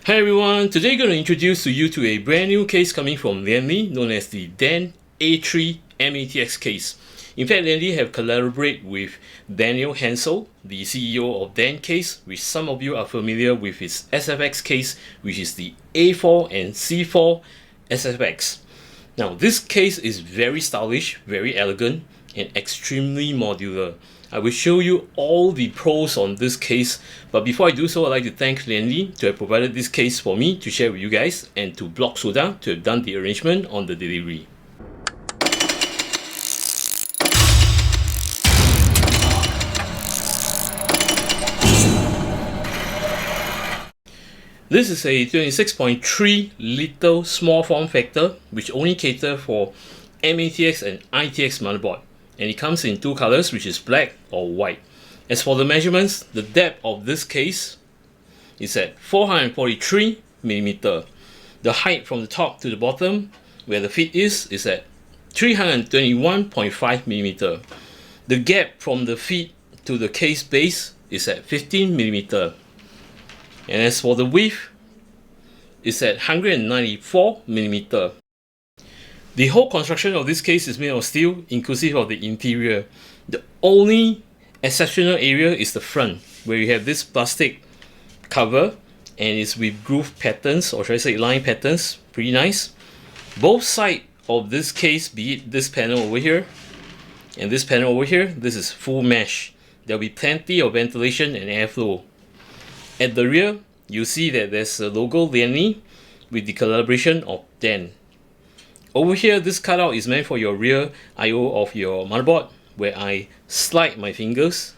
Hi everyone, today I'm going to introduce you to a brand new case coming from Lian Li, known as the Dan A3 mATX case. In fact, Lian Li have collaborated with Daniel Hansel, the CEO of Dan Case, which some of you are familiar with his SFX case, which is the A4 and C4 SFX. Now, this case is very stylish, very elegant, and extremely modular. I will show you all the pros on this case, but before I do so, I'd like to thank Lian Li to have provided this case for me to share with you guys, and to Block Soda to have done the arrangement on the delivery. This is a 26.3 liter small form factor, which only cater for mATX and ITX motherboard, and it comes in two colors, which is black or white. As for the measurements, the depth of this case is at 443 mm. The height from the top to the bottom, where the feet is at 321.5 mm. The gap from the feet to the case base is at 15 mm. And as for the width, it's at 194 mm. The whole construction of this case is made of steel, inclusive of the interior. The only exceptional area is the front, where you have this plastic cover, and it's with groove patterns, or should I say line patterns. Pretty nice. Both sides of this case, be it this panel over here and this panel over here, this is full mesh. There'll be plenty of ventilation and airflow. At the rear, you see that there's a logo Lian Li with the collaboration of Dan. Over here, this cutout is meant for your rear I/O of your motherboard, where I slide my fingers,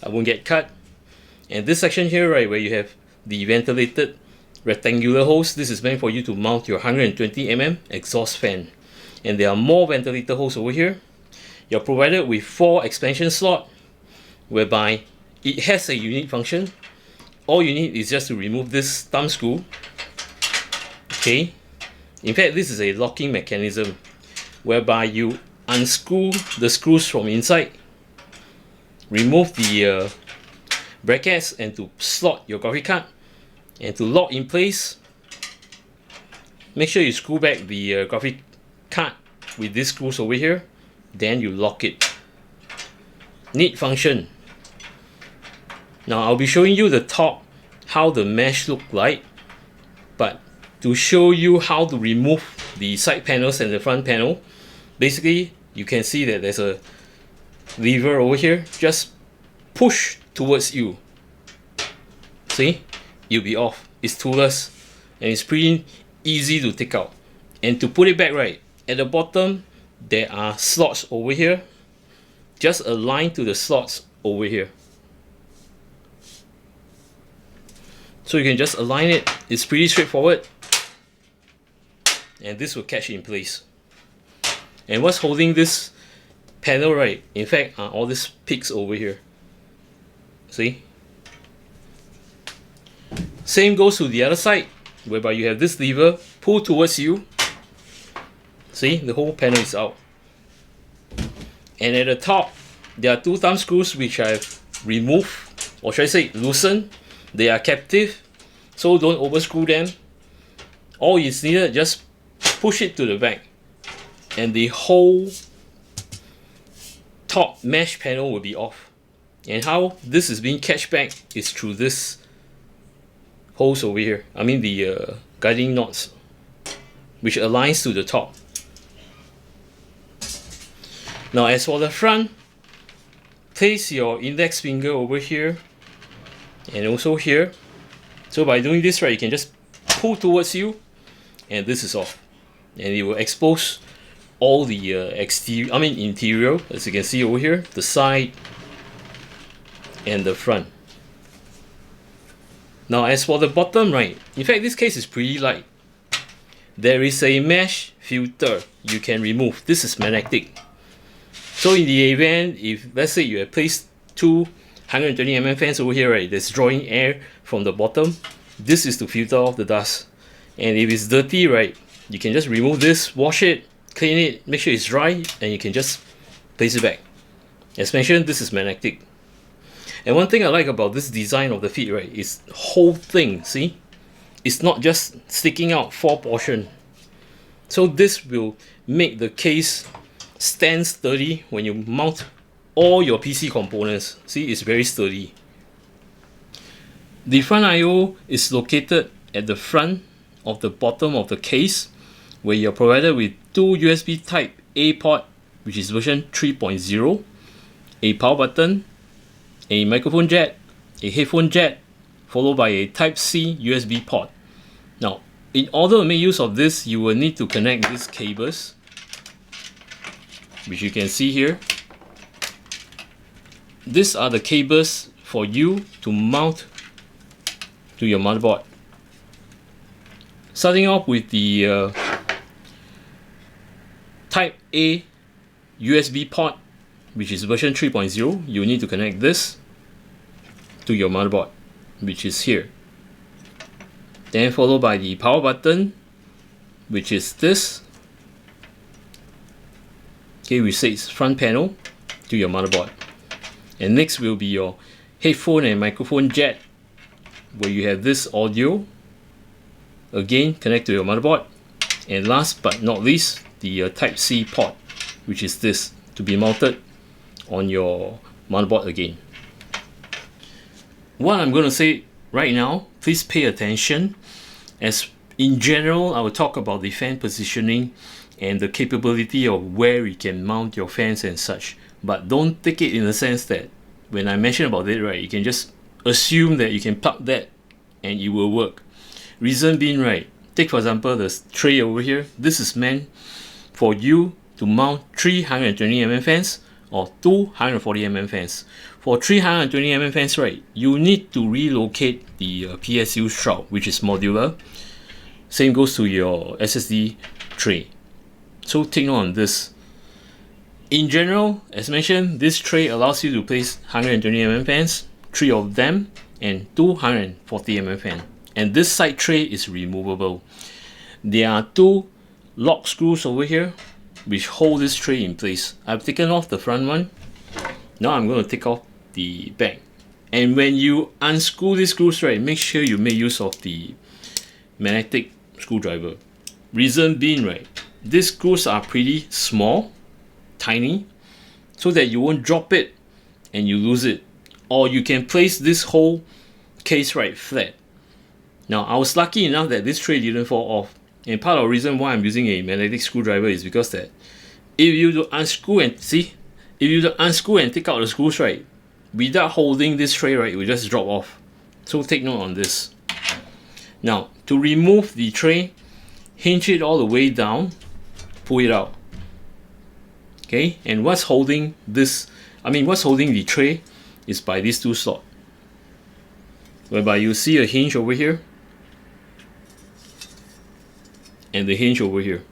I won't get cut. And this section here, right, where you have the ventilated rectangular holes, this is meant for you to mount your 120 mm exhaust fan. And there are more ventilator holes over here. You're provided with 4 expansion slots, whereby it has a unique function. All you need is just to remove this thumb screw. Okay. In fact, this is a locking mechanism, whereby you unscrew the screws from inside, remove the brackets, and to slot your graphic card, and to lock in place, make sure you screw back the graphic card with these screws over here, then you lock it. Neat function. Now I'll be showing you the top, how the mesh look like, but to show you how to remove the side panels and the front panel, basically you can see that there's a lever over here. Just push towards you. See? You'll be off. It's toolless and it's pretty easy to take out. And to put it back, right, at the bottom there are slots over here. Just align to the slots over here. So you can just align it. It's pretty straightforward. And this will catch in place. And what's holding this panel, right, in fact, are all these peaks over here. See? Same goes to the other side, whereby you have this lever, pull towards you. See, the whole panel is out. And at the top, there are 2 thumb screws which I've removed, or should I say loosened. They are captive, so don't overscrew them. All is needed, just push it to the back, and the whole top mesh panel will be off. And how this is being catch back is through this holes over here. I mean the guiding knots, which aligns to the top. Now as for the front, place your index finger over here and also here. So by doing this, right, you can just pull towards you, and this is off, and it will expose all the interior, as you can see over here, the side and the front. Now as for the bottom, right, in fact this case is pretty light. There is a mesh filter you can remove. This is magnetic. So in the event, if let's say you have placed 2 120 mm fans over here, right, that's drawing air from the bottom, this is to filter off the dust. And if it's dirty, right, you can just remove this, wash it, clean it, make sure it's dry, and you can just place it back. As mentioned, this is magnetic. And one thing I like about this design of the feet, right, is whole thing, see? it's not just sticking out 4 portion. So this will make the case stand sturdy when you mount all your PC components. See, it's very sturdy. The front I/O is located at the front of the bottom of the case, where you're provided with 2 USB Type A port, which is version 3.0, a power button, a microphone jack, a headphone jack, followed by a Type C USB port. Now, in order to make use of this, you will need to connect these cables, which you can see here. These are the cables for you to mount to your motherboard. Starting off with the Type A USB port, which is version 3.0, you need to connect this to your motherboard, which is here. Then followed by the power button, which is this. Okay, which says front panel to your motherboard. And next will be your headphone and microphone jack, where you have this audio, again connect to your motherboard. And last but not least, the Type C port, which is this, to be mounted on your motherboard again. What I'm going to say right now, please pay attention, as in general I will talk about the fan positioning and the capability of where you can mount your fans and such, but don't take it in the sense that when I mention about it, right, you can just assume that you can plug that and it will work. Reason being, right, take for example the tray over here. This is meant for you to mount 320mm fans or 240mm fans. For 320mm fans, right, you need to relocate the PSU shroud, which is modular. Same goes to your SSD tray. So take note on this. In general, as mentioned, this tray allows you to place 120mm fans, 3 of them, and 240mm fan. And this side tray is removable. There are 2 lock screws over here which hold this tray in place. I've taken off the front one. Now I'm going to take off the back. And when you unscrew these screws, right, make sure you make use of the magnetic screwdriver. Reason being, right, these screws are pretty small, tiny, so that you won't drop it and you lose it. Or you can place this whole case right flat. Now, I was lucky enough that this tray didn't fall off. And part of the reason why I'm using a magnetic screwdriver is because that if you to unscrew and take out the screws, right, without holding this tray, right, it will just drop off. So take note on this. Now, to remove the tray, hinge it all the way down, pull it out. Okay, and what's holding the tray is by these 2 slots, whereby you see a hinge over here and the hinge over here.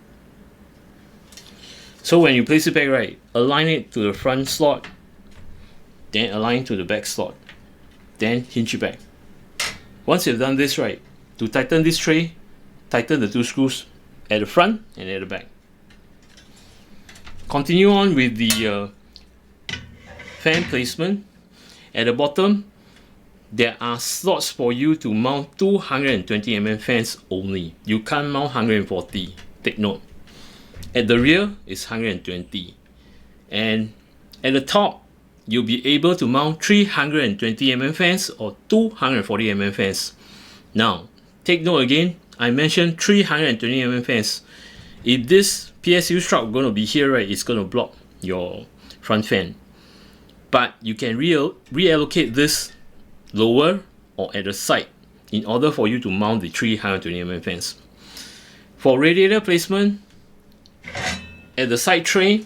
So when you place it back, right, align it to the front slot, then align to the back slot, then hinge it back. Once you've done this, right, to tighten this tray, tighten the 2 screws at the front and at the back. Continue on with the fan placement. At the bottom, there are slots for you to mount 220mm fans only. You can't mount 140. Take note. At the rear is 120. And at the top, you'll be able to mount 320mm fans or 240mm fans. Now, take note again, I mentioned 320mm fans. If this PSU shroud going to be here, right, it's going to block your front fan. But you can reallocate this lower or at the side in order for you to mount the 320mm fans. For radiator placement, at the side tray,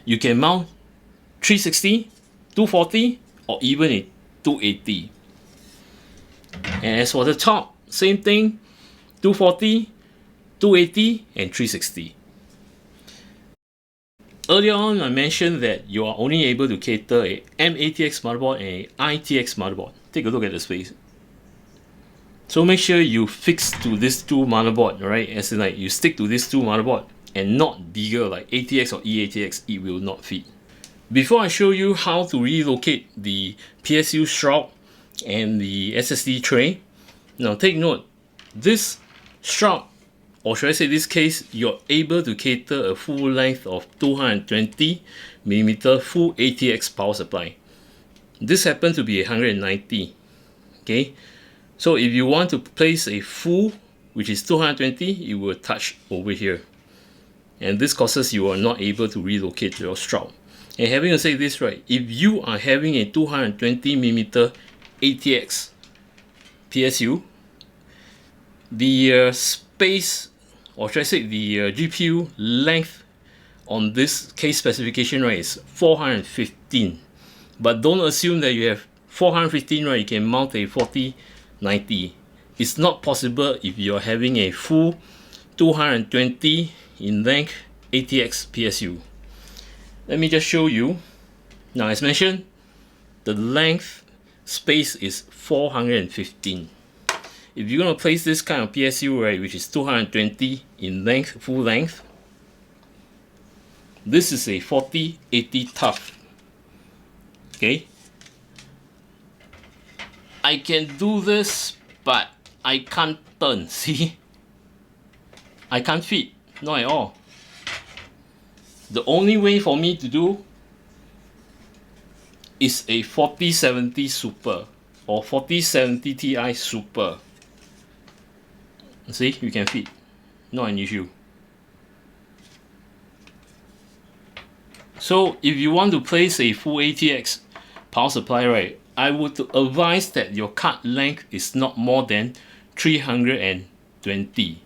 you can mount 360, 240, or even a 280. And as for the top, same thing, 240, 280, and 360. Earlier on, I mentioned that you are only able to cater a mATX motherboard and a ITX motherboard. Take a look at the space. So make sure you fix to these 2 motherboard, right? As in, like, you stick to these 2 motherboard and not bigger like ATX or eATX. It will not fit. Before I show you how to relocate the PSU shroud and the SSD tray, Now take note, this shroud, or should I say this case, you're able to cater a full length of 220mm full ATX power supply. This happens to be 190. Okay, so if you want to place a full, which is 220, you will touch over here, and this causes you are not able to relocate your shroud. And having to say this, right, if you are having a 220mm ATX PSU, the space, or should I say the GPU length on this case specification, right, is 415. But don't assume that you have 415, right, you can mount a 4090. It's not possible if you're having a full 220 in length ATX PSU. Let me just show you. Now, as mentioned, the length space is 415. If you're going to place this kind of PSU, right, which is 220 in length, full length, this is a 4080 tough. Okay, I can do this, but I can't turn. See, I can't fit, not at all. The only way for me to do is a 4070 Super or 4070ti Super. See, you can fit, not an issue. So if you want to place a full ATX power supply, right, I would advise that your card length is not more than 320.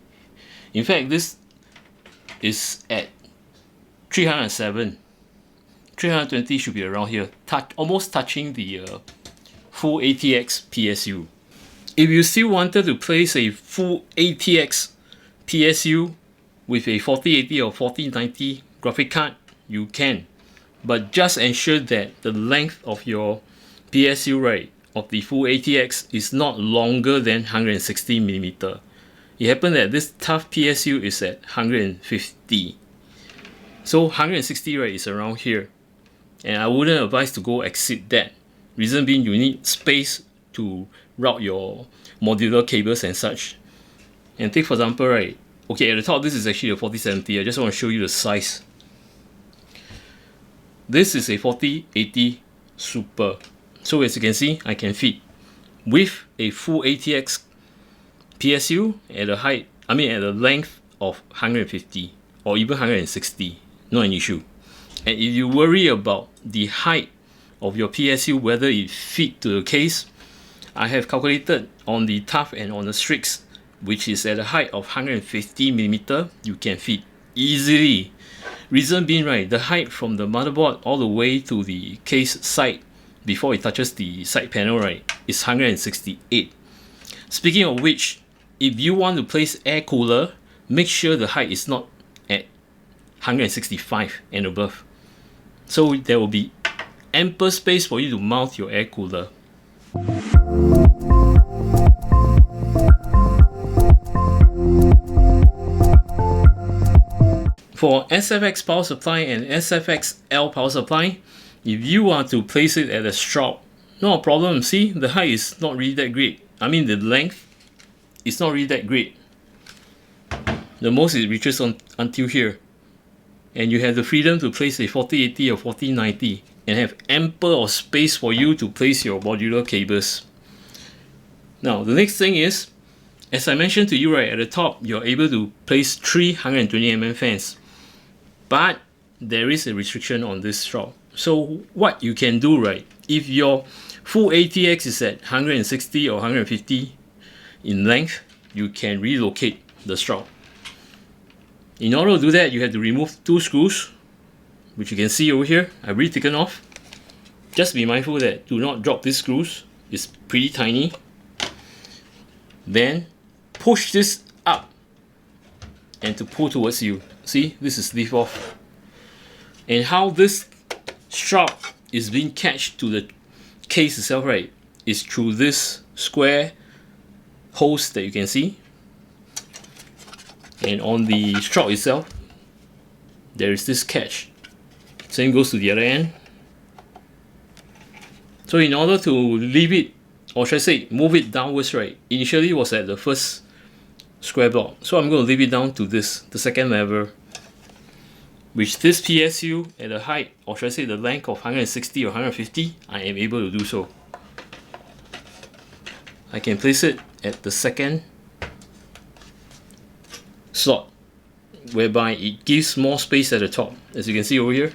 In fact, this is at 307. 320 should be around here, almost touching the full ATX PSU. If you still wanted to place a full ATX PSU with a 4080 or 4090 graphic card, you can, but just ensure that the length of your PSU, right, of the full ATX is not longer than 160mm. It happened that this tough PSU is at 150. So 160, right, is around here. And I wouldn't advise to go exceed that. Reason being, you need space to route your modular cables and such. And take for example, right, okay, at the top, this is actually a 4070. I just want to show you the size. This is a 4080 Super. So as you can see, I can fit with a full ATX PSU at a height, at a length of 150 or even 160, not an issue. And if you worry about the height of your PSU, whether it fit to the case, I have calculated on the tough and on the Strix, which is at a height of 150mm, you can fit easily. Reason being, right, the height from the motherboard all the way to the case side before it touches the side panel, right, is 168. Speaking of which, if you want to place air cooler, make sure the height is not at 165 and above. So there will be ample space for you to mount your air cooler. For SFX power supply and SFX L power supply, if you want to place it at a shroud, no problem. See, the height is not really that great. The length is not really that great. The most it reaches until here. And you have the freedom to place a 4080 or 4090 and have ample of space for you to place your modular cables. Now, the next thing is, as I mentioned to you, right, at the top, you're able to place 320mm fans. But there is a restriction on this shroud. So what you can do, right, if your full ATX is at 160 or 150 in length, you can relocate the shroud. In order to do that, you have to remove two screws, which you can see over here. I've already taken off. Just be mindful that do not drop these screws. It's pretty tiny. Then push this up and to pull towards you. See, this is lift off. And how this shroud is being catched to the case itself, right, is through this square holes that you can see. And on the shroud itself, there is this catch. Same goes to the other end. So in order to leave it or should I say move it downwards, right? Initially it was at the first square block, so I'm going to leave it down to this, the second level, which this PSU at the height, or should I say the length of 160 or 150, I am able to do so. I can place it at the second slot, whereby it gives more space at the top, as you can see over here.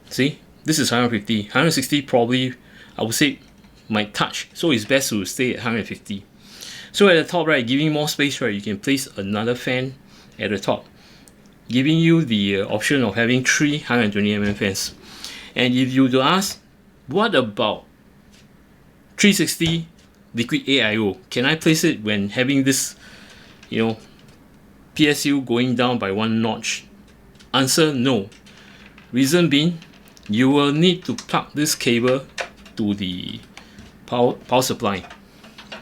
See, this is 150, 160 probably I would say might touch, so it's best to stay at 150. So at the top, right, giving more space, right, you can place another fan at the top, giving you the option of having 3 120mm fans. And if you were to ask, what about 360 Liquid AIO? Can I place it when having this, you know, PSU going down by 1 notch? Answer, no. Reason being, you will need to plug this cable to the power supply,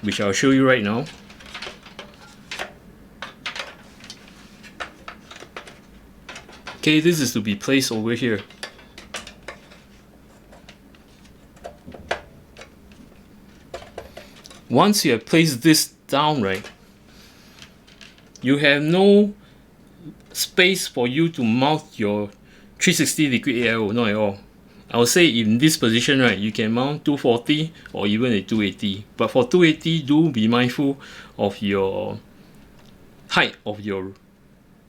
which I'll show you right now. Okay, this is to be placed over here. Once you have placed this down, right, you have no space for you to mount your 360 Liquid AIO, not at all. I would say in this position, right, you can mount 240 or even a 280. But for 280, do be mindful of your height of your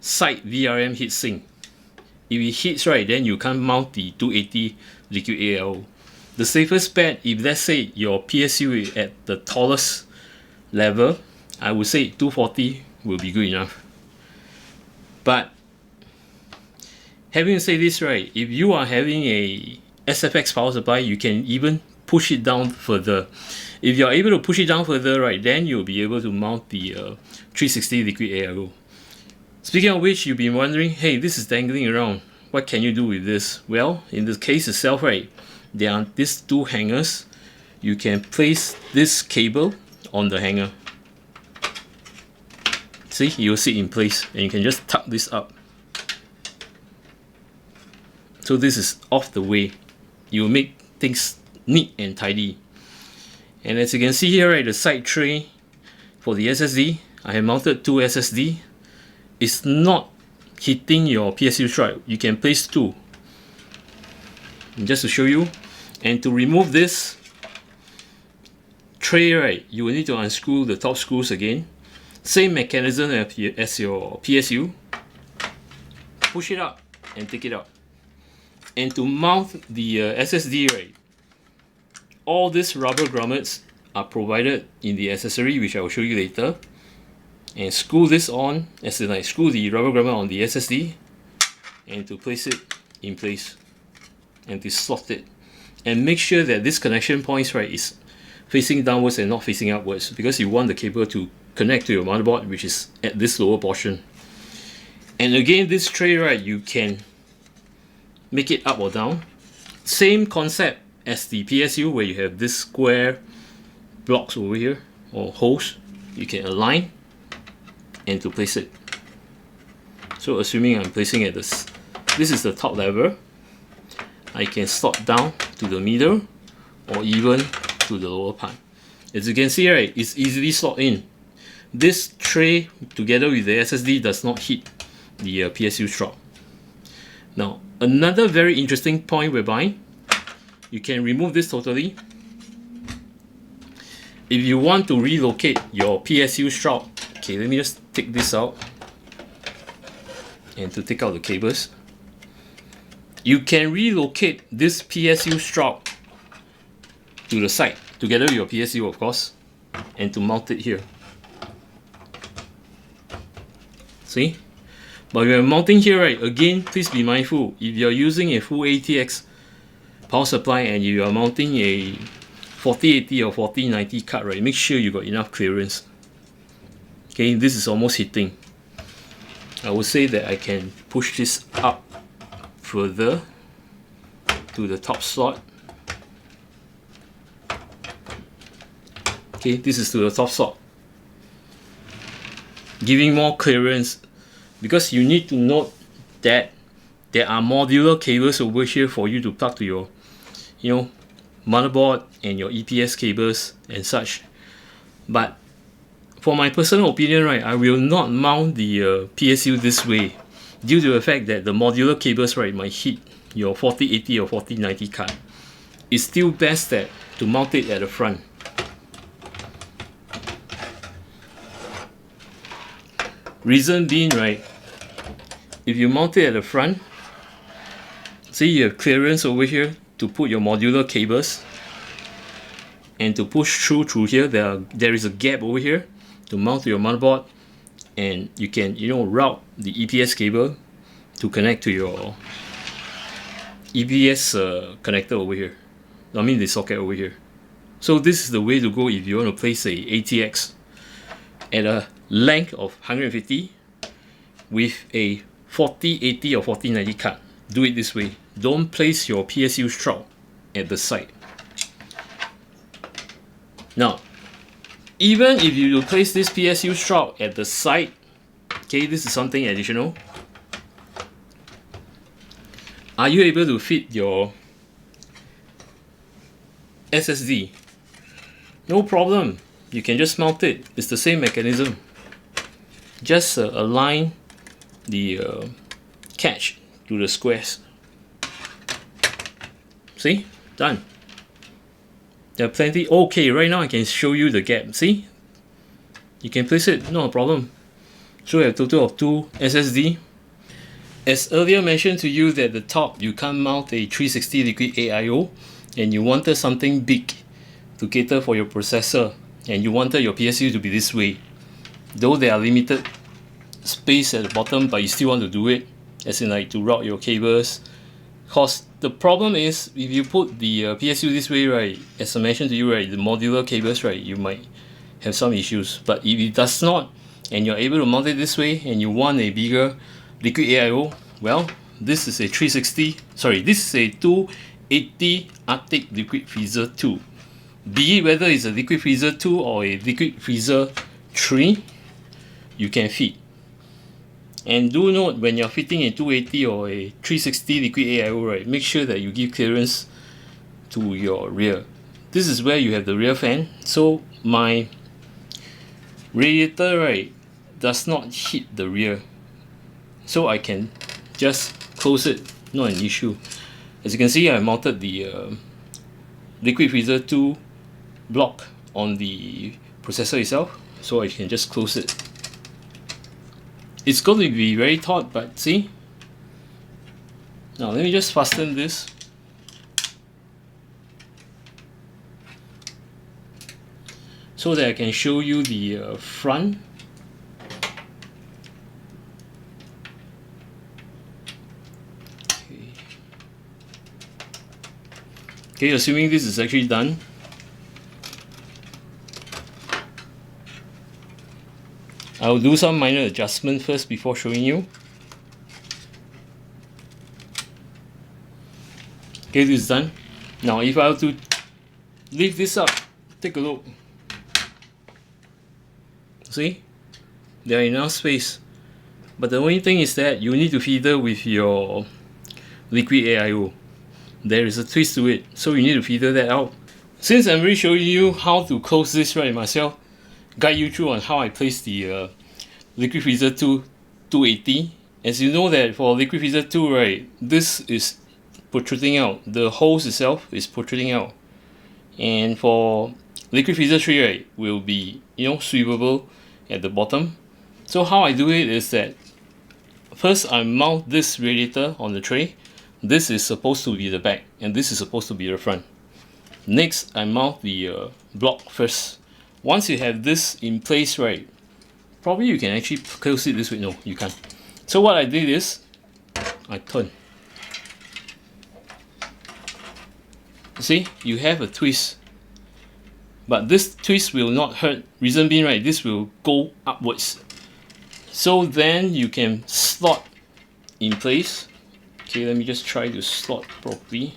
side VRM heatsink. If it hits, right, then you can't mount the 280 Liquid AIO. The safest bet, if let's say your PSU is at the tallest level, I would say 240 will be good enough. But having said this, right, if you are having a SFX power supply, you can even push it down further. If you're able to push it down further, right, then you'll be able to mount the 360 Liquid AIO. Speaking of which, you'll be wondering, hey, this is dangling around. What can you do with this? Well, in the case itself, right, there are these 2 hangers. You can place this cable on the hanger. See, you'll sit in place, and you can just tuck this up. So this is off the way. You will make things neat and tidy. And as you can see here, right, the side tray for the SSD, I have mounted 2 SSD. It's not hitting your PSU shroud. You can place 2. And just to show you, and to remove this tray, right, you will need to unscrew the top screws again. Same mechanism as your PSU. Push it up and take it out. And to mount the SSD, right, all these rubber grommets are provided in the accessory, which I will show you later. And screw this on, as in like screw the rubber grommet on the SSD, and to place it in place, and to slot it. And make sure that this connection points, right, is facing downwards and not facing upwards, because you want the cable to connect to your motherboard, which is at this lower portion. And again, this tray, right, you can make it up or down. Same concept as the PSU, where you have this square blocks over here, or holes. You can align and to place it. So assuming I'm placing at this is the top level, I can slot down to the middle or even to the lower part. As you can see, right, it's easily slot in. This tray together with the SSD does not hit the PSU strap. Now, another very interesting point whereby you can remove this totally. If you want to relocate your PSU strap, okay, let me just take this out, and to take out the cables, you can relocate this PSU strap to the side, together with your PSU of course, and to mount it here. See? But when you're mounting here, right, again, please be mindful, if you're using a full ATX power supply and you are mounting a 4080 or 4090 card, right, make sure you got enough clearance. Okay, this is almost hitting. I would say that I can push this up further to the top slot. Okay, this is to the top slot, giving more clearance, because you need to note that there are modular cables over here for you to plug to your, motherboard and your EPS cables and such. But for my personal opinion, right, I will not mount the PSU this way due to the fact that the modular cables, right, might hit your 4080 or 4090 card. It's still best that to mount it at the front. Reason being, right, if you mount it at the front, see you have clearance over here to put your modular cables, and to push through here, there is a gap over here to mount to your motherboard, and you can route the EPS cable to connect to your EPS connector over here. I mean the socket over here. So this is the way to go if you want to place a ATX at a length of 150 with a 4080 or 4090 card. Do it this way. Don't place your PSU shroud at the side. Now, even if you place this PSU shroud at the side, okay, this is something additional. Are you able to fit your SSD? No problem. You can just mount it. It's the same mechanism. Just align the catch to the squares. See? Done. There are plenty. Okay, right now I can show you the gap. See? You can place it, no problem. So you have a total of 2 SSD. As earlier mentioned to you that at the top you can't mount a 360 Liquid AIO, and you wanted something big to cater for your processor, and you wanted your PSU to be this way. Though there are limited space at the bottom, but you still want to do it, as in like to route your cables. Cause the problem is if you put the PSU this way, right, as I mentioned to you, right, the modular cables, right, you might have some issues. But if it does not, and you're able to mount it this way, and you want a bigger Liquid AIO, well, this is a 360, sorry, this is a 280 Arctic Liquid Freezer 2. Be it whether it's a Liquid Freezer 2 or a Liquid Freezer 3, you can fit. And do note, when you're fitting a 280 or a 360 Liquid AIO, right, make sure that you give clearance to your rear. This is where you have the rear fan. So my radiator, right, does not hit the rear. So I can just close it, not an issue. As you can see, I mounted the Liquid Freezer 2 block on the processor itself, so I can just close it. It's going to be very taut, but see? Now let me just fasten this. So that I can show you the front. Okay, assuming this is actually done. I'll do some minor adjustment first before showing you. Okay, this is done. Now if I were to lift this up, take a look. See? There are enough space. But the only thing is that you need to feather with your Liquid AIO. There is a twist to it, so you need to feather that out. Since I'm really showing you how to close this right myself, guide you through on how I place the Liquid Freezer 2 280. As you know that for Liquid Freezer 2, right, this is protruding out. The hose itself is protruding out. And for Liquid Freezer 3, right, will be, swivelable at the bottom. So how I do it is that first I mount this radiator on the tray. This is supposed to be the back, and this is supposed to be the front. Next, I mount the block first. Once you have this in place, right, probably you can actually close it this way. No, you can't. So what I did is, I turn. See, you have a twist. But this twist will not hurt. Reason being, right, this will go upwards. So then you can slot in place. Okay, let me just try to slot properly.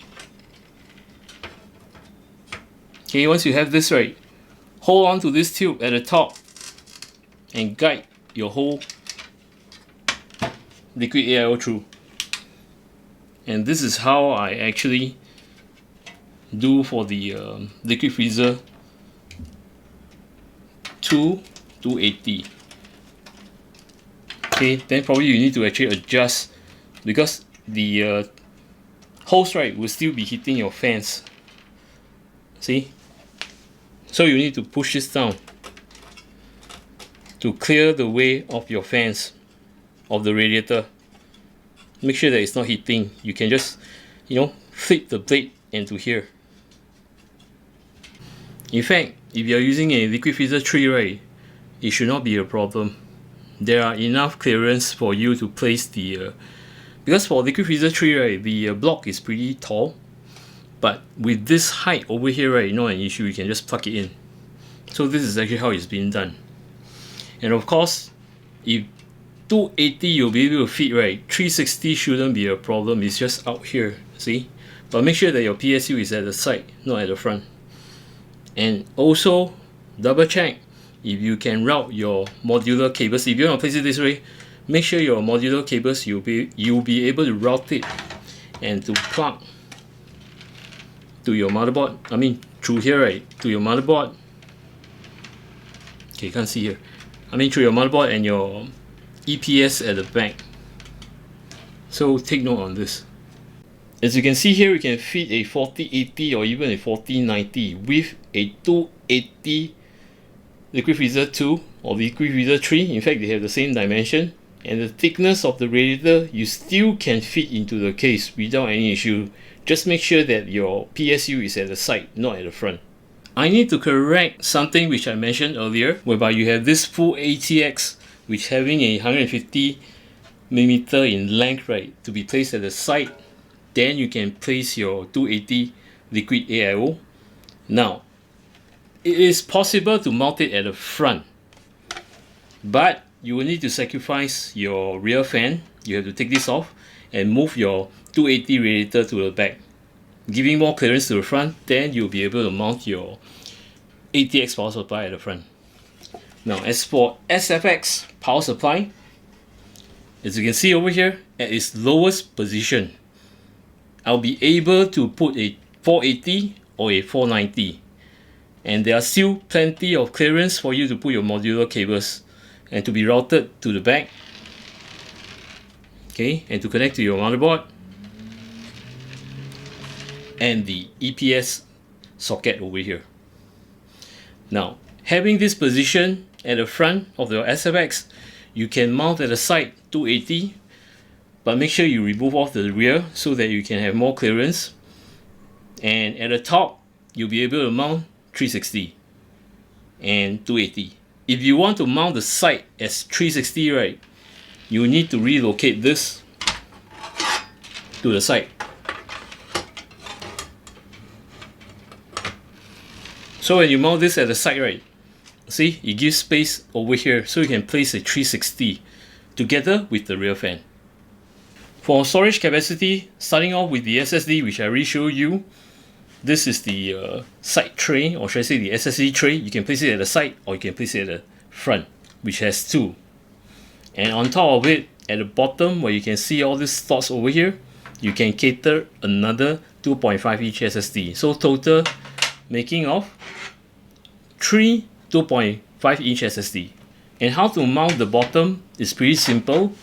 Okay, once you have this, right, hold on to this tube at the top and guide your whole Liquid AIO through. And this is how I actually do for the liquid freezer 280. Okay, then probably you need to actually adjust, because the hose, right, will still be hitting your fans. See? So you need to push this down to clear the way of your fans, of the radiator. Make sure that it's not hitting. You can just, flip the blade into here. In fact, if you are using a liquid freezer tray, right, it should not be a problem. There are enough clearance for you to place the because for liquid freezer tray, right, the block is pretty tall, but with this height over here, right, not an issue. You can just plug it in. So this is actually how it's being done. And of course, if 280 you'll be able to fit, right, 360 shouldn't be a problem. It's just out here, see? But make sure that your PSU is at the side, not at the front. And also double check if you can route your modular cables. If you want to place it this way, make sure your modular cables you'll be able to route it and to plug to your motherboard. I mean through here, right, to your motherboard. Okay, you can't see here. I mean through your motherboard and your EPS at the back. So take note on this. As you can see here, you can fit a 4080 or even a 4090 with a 280 liquid freezer 2 or liquid freezer 3. In fact, they have the same dimension, and the thickness of the radiator you still can fit into the case without any issue. Just make sure that your PSU is at the side, not at the front. I need to correct something which I mentioned earlier, whereby you have this full ATX which having a 150mm in length, right, to be placed at the side. Then you can place your 280 Liquid AIO. Now, it is possible to mount it at the front, but you will need to sacrifice your rear fan. You have to take this off and move your 280 radiator to the back, giving more clearance to the front. Then you'll be able to mount your ATX power supply at the front. Now, as for SFX power supply, as you can see over here, at its lowest position, I'll be able to put a 480 or a 490, and there are still plenty of clearance for you to put your modular cables and to be routed to the back, okay, and to connect to your motherboard and the EPS socket over here. Now, having this position at the front of your SFX, you can mount at the side 280, but make sure you remove off the rear so that you can have more clearance. And at the top, you'll be able to mount 360 and 280. If you want to mount the side as 360, right, you need to relocate this to the side. So when you mount this at the side, right, see, it gives space over here, so you can place a 360 together with the rear fan. For storage capacity, starting off with the SSD, which I already showed you, this is the side tray, or should I say the SSD tray. You can place it at the side or you can place it at the front, which has two. And on top of it, at the bottom where you can see all these slots over here, you can cater another 2.5 inch SSD. So total making of 3 2.5 inch SSD. And how to mount the bottom is pretty simple.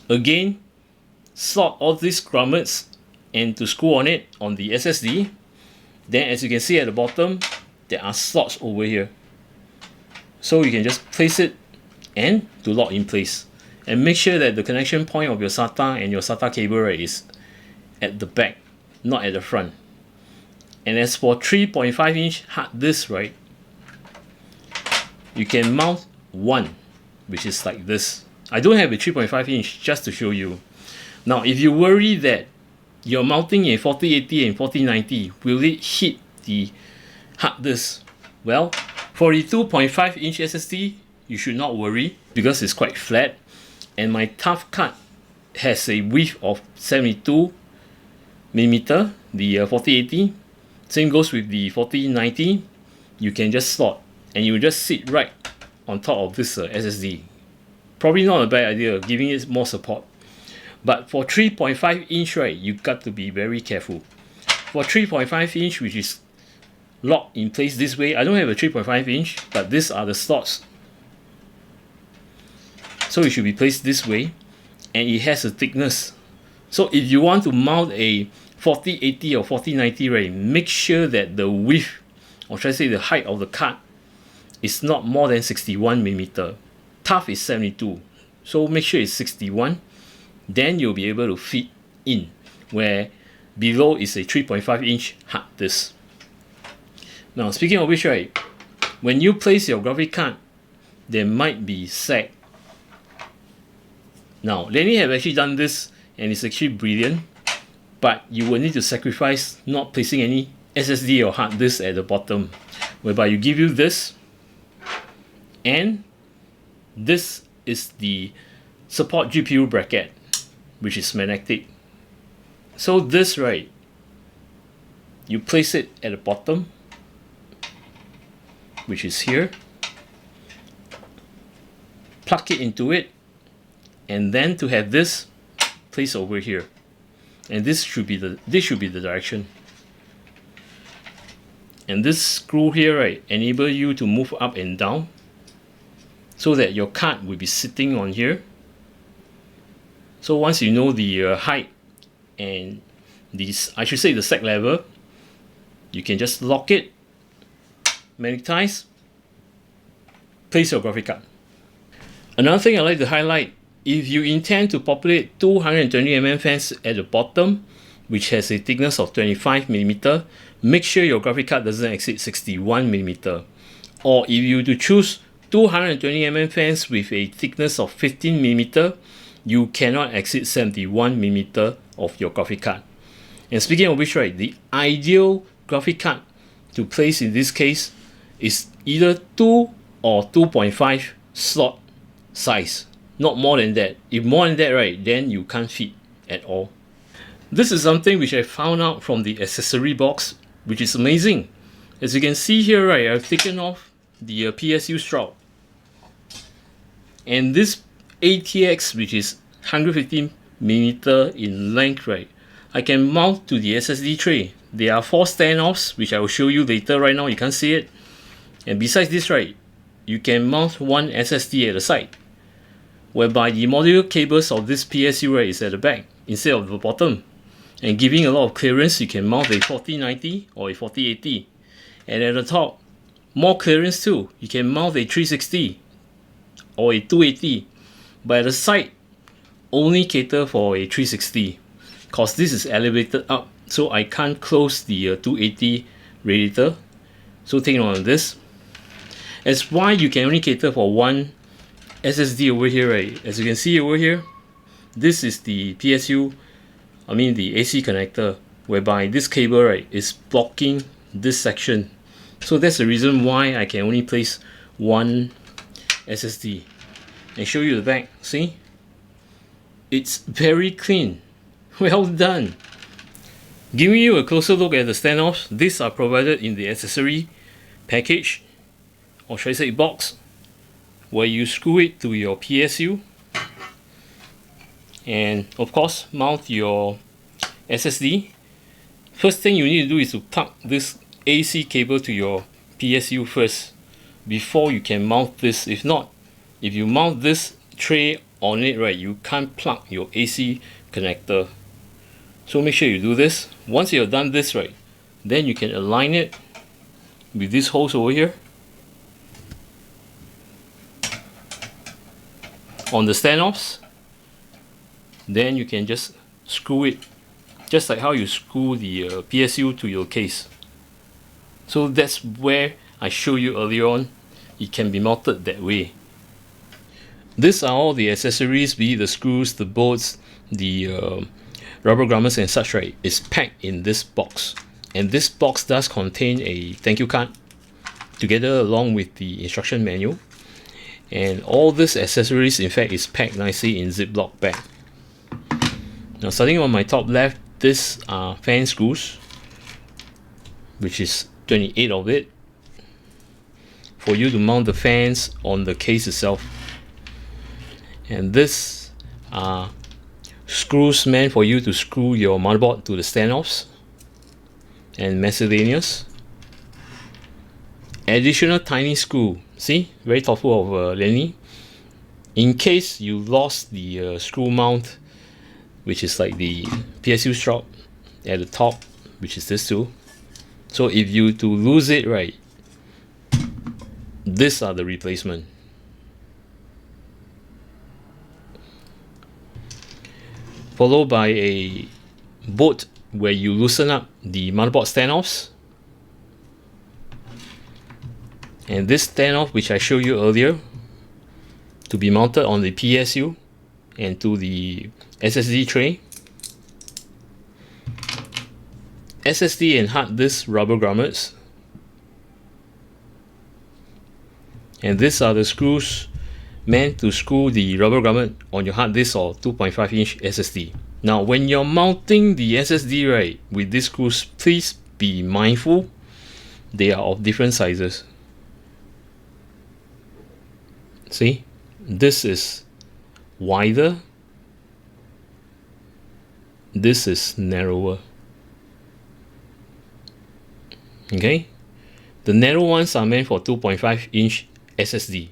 Again, slot all these grommets and to screw on it on the SSD. Then as you can see at the bottom, there are slots over here. So you can just place it and to lock in place. And make sure that the connection point of your SATA and your SATA cable, right, is at the back, not at the front. And as for 3.5 inch hard disk, right, you can mount one, which is like this. I don't have a 3.5 inch, just to show you. Now, if you worry that you're mounting a 4080 and 4090, will it hit the hard disk? Well, for the 2.5 inch SSD, you should not worry because it's quite flat. And my tough cut has a width of 72mm, the 4080. Same goes with the 4090. You can just slot and you just sit right on top of this SSD. Probably not a bad idea, giving it more support. But for 3.5 inch, right, you got to be very careful. For 3.5 inch, which is locked in place this way. I don't have a 3.5 inch, but these are the slots. So it should be placed this way, and it has a thickness. So if you want to mount a 4080 or 4090, right, make sure that the width, or should I say the height of the card, is not more than 61mm. Tough is 72, so make sure it's 61. Then you'll be able to fit in, where below is a 3.5 inch hard disk. Now speaking of which, right, when you place your graphic card, there might be sag. Now Lian have actually done this, and it's actually brilliant, but you will need to sacrifice not placing any SSD or hard disk at the bottom, whereby you give you this, and this is the support GPU bracket, which is magnetic. So this, right, you place it at the bottom, which is here, plug it into it, and then to have this placed over here, and this should be the direction. And this screw here, right, enable you to move up and down, so that your card will be sitting on here. So once you know the height and these, I should say the sag level, you can just lock it, magnetize, place your graphic card. Another thing I like to highlight, if you intend to populate 220mm fans at the bottom, which has a thickness of 25mm, make sure your graphic card doesn't exceed 61mm. Or if you to choose 220mm fans with a thickness of 15mm, you cannot exceed 71mm of your graphic card. And speaking of which, right, the ideal graphic card to place in this case is either 2 or 2.5 slot size, not more than that. If more than that, right, then you can't fit at all. This is something which I found out from the accessory box, which is amazing. As you can see here, right, I've taken off the PSU shroud, and this ATX, which is 150mm in length, right, I can mount to the SSD tray. There are 4 standoffs, which I will show you later. Right now you can't see it. And besides this, right, you can mount one SSD at the side, whereby the modular cables of this PSU, right, is at the back instead of the bottom, and giving a lot of clearance. You can mount a 4090 or a 4080, and at the top, more clearance too. You can mount a 360 or a 280, but at the side only cater for a 360, because this is elevated up, so I can't close the 280 radiator. So take note of this. That's why you can only cater for one SSD over here, right? As you can see over here, this is the PSU, I mean the AC connector, whereby this cable, right, is blocking this section. So that's the reason why I can only place one SSD. And show you the back. See, it's very clean. Well done. Giving you a closer look at the standoffs, these are provided in the accessory package, or should I say box, where you screw it to your PSU, and of course mount your SSD. First thing you need to do is to plug this AC cable to your PSU first before you can mount this. If not, if you mount this tray on it, right, you can't plug your AC connector. So make sure you do this. Once you have done this, right, then you can align it with these holes over here on the standoffs. Then you can just screw it just like how you screw the PSU to your case. So that's where I showed you earlier on, it can be mounted that way. These are all the accessories, be it the screws, the bolts, the rubber grommets and such, right, is packed in this box. And this box does contain a thank you card together along with the instruction manual. And all these accessories, in fact, is packed nicely in Ziploc bag. Now starting on my top left, these are fan screws, which is 28 of it, for you to mount the fans on the case itself. And this are screws meant for you to screw your motherboard to the standoffs and miscellaneous. additional tiny screw. See, very thoughtful of Lian Li. In case you lost the screw mount, which is like the PSU strap at the top, which is this too. So if you to lose it, right, these are the replacement. Followed by a bolt where you loosen up the motherboard standoffs. And this standoff, which I showed you earlier, to be mounted on the PSU and to the SSD tray. SSD and hard disk rubber grommets. And these are the screws meant to screw the rubber grommet on your hard disk or 2.5-inch SSD. Now, when you're mounting the SSD, right, with these screws, please be mindful they are of different sizes. See, this is wider, this is narrower. Okay, the narrow ones are meant for 2.5-inch SSD.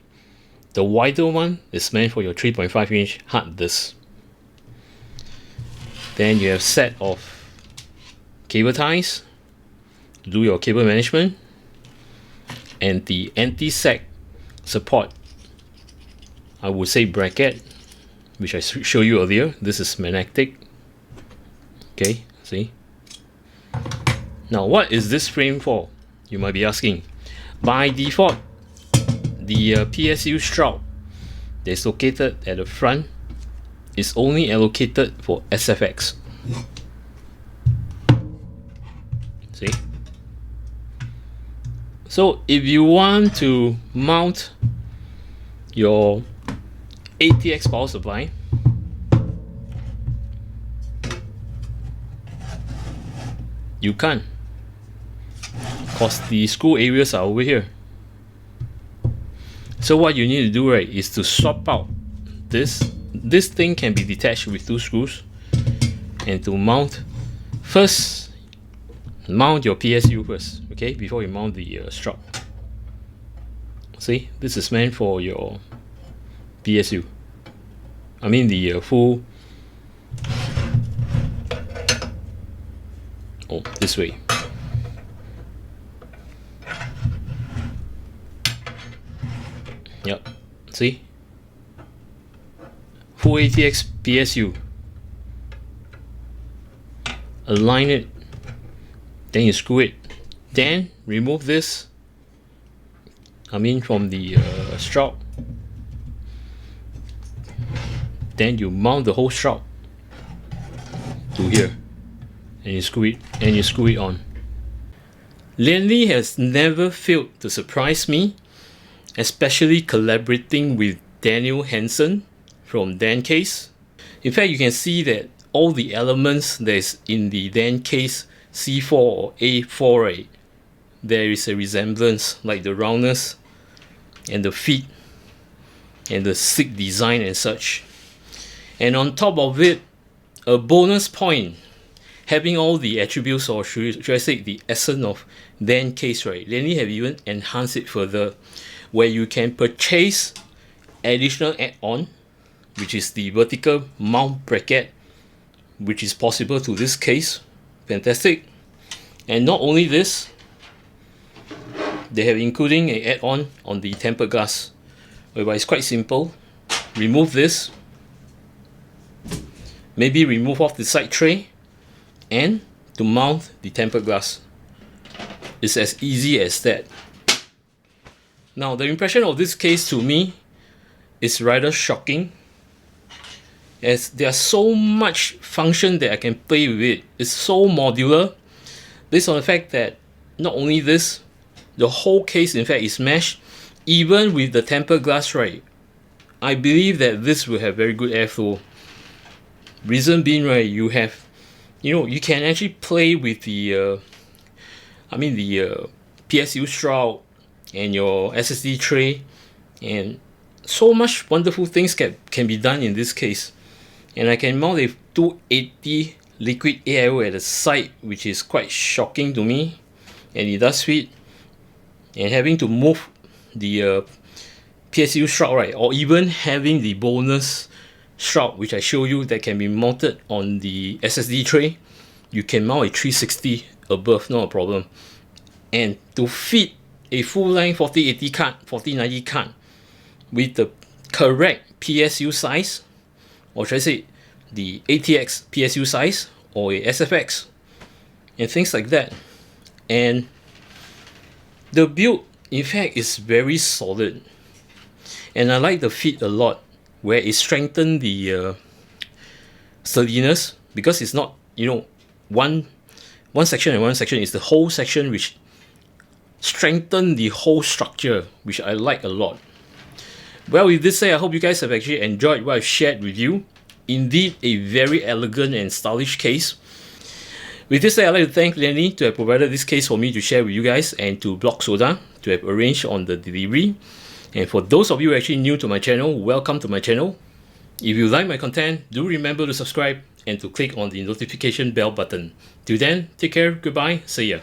The wider one is meant for your 3.5-inch hard disk. Then you have set of cable ties to do your cable management, and the anti-sag support, I would say bracket, which I showed you earlier. This is magnetic. Okay, see. Now, what is this frame for? You might be asking. By default, the PSU shroud that's located at the front is only allocated for SFX. See? So if you want to mount your ATX power supply, you can't, because the screw areas are over here. So what you need to do, right, is to swap out this thing can be detached with 2 screws, and to mount, first mount your PSU first, okay, before you mount the strap. See, this is meant for your PSU, I mean the full, oh, this way. Yep, see, full ATX PSU. Align it, then you screw it, then remove this, I mean from the strap, then you mount the whole strap to here, and you screw it on. Lian Li has never failed to surprise me, especially collaborating with Daniel Hansen from Dan Case. In fact, you can see that all the elements that is in the Dan Case C4 or A4, right, there is a resemblance, like the roundness and the feet and the sleek design and such. And on top of it, a bonus point, having all the attributes, or should I say the essence of Dan Case, right, Lian Li have even enhanced it further, where you can purchase additional add-on, which is the vertical mount bracket, which is possible to this case. Fantastic. And not only this, they have including an add-on on the tempered glass, whereby it's quite simple. Remove this, maybe remove off the side tray, and to mount the tempered glass. It's as easy as that. Now, the impression of this case to me is rather shocking, as there's so much function that I can play with it. It's so modular, based on the fact that not only this, the whole case in fact is meshed, even with the tempered glass, right. I believe that this will have very good airflow. Reason being, right, you have, you can actually play with the PSU shroud and your SSD tray, and so much wonderful things can be done in this case. And I can mount a 280 Liquid AIO at the side, which is quite shocking to me, and it does fit. and having to move the PSU shroud, right, or even having the bonus shroud which I show you that can be mounted on the SSD tray, you can mount a 360 above, not a problem. And to fit a full length 4080 card, 4090 card with the correct PSU size, or should I say the ATX PSU size, or a SFX, and things like that. And the build in fact is very solid, and I like the fit a lot, where it strengthened the sturdiness, because it's not, you know, one section and one section, is the whole section which strengthen the whole structure, which I like a lot. Well, with this said, I hope you guys have actually enjoyed what I've shared with you. Indeed, a very elegant and stylish case. With this said, I'd like to thank Lian Li to have provided this case for me to share with you guys, and to Block Soda to have arranged on the delivery. And for those of you actually new to my channel, welcome to my channel. If you like my content, do remember to subscribe and to click on the notification bell button. Till then, take care, goodbye, see ya.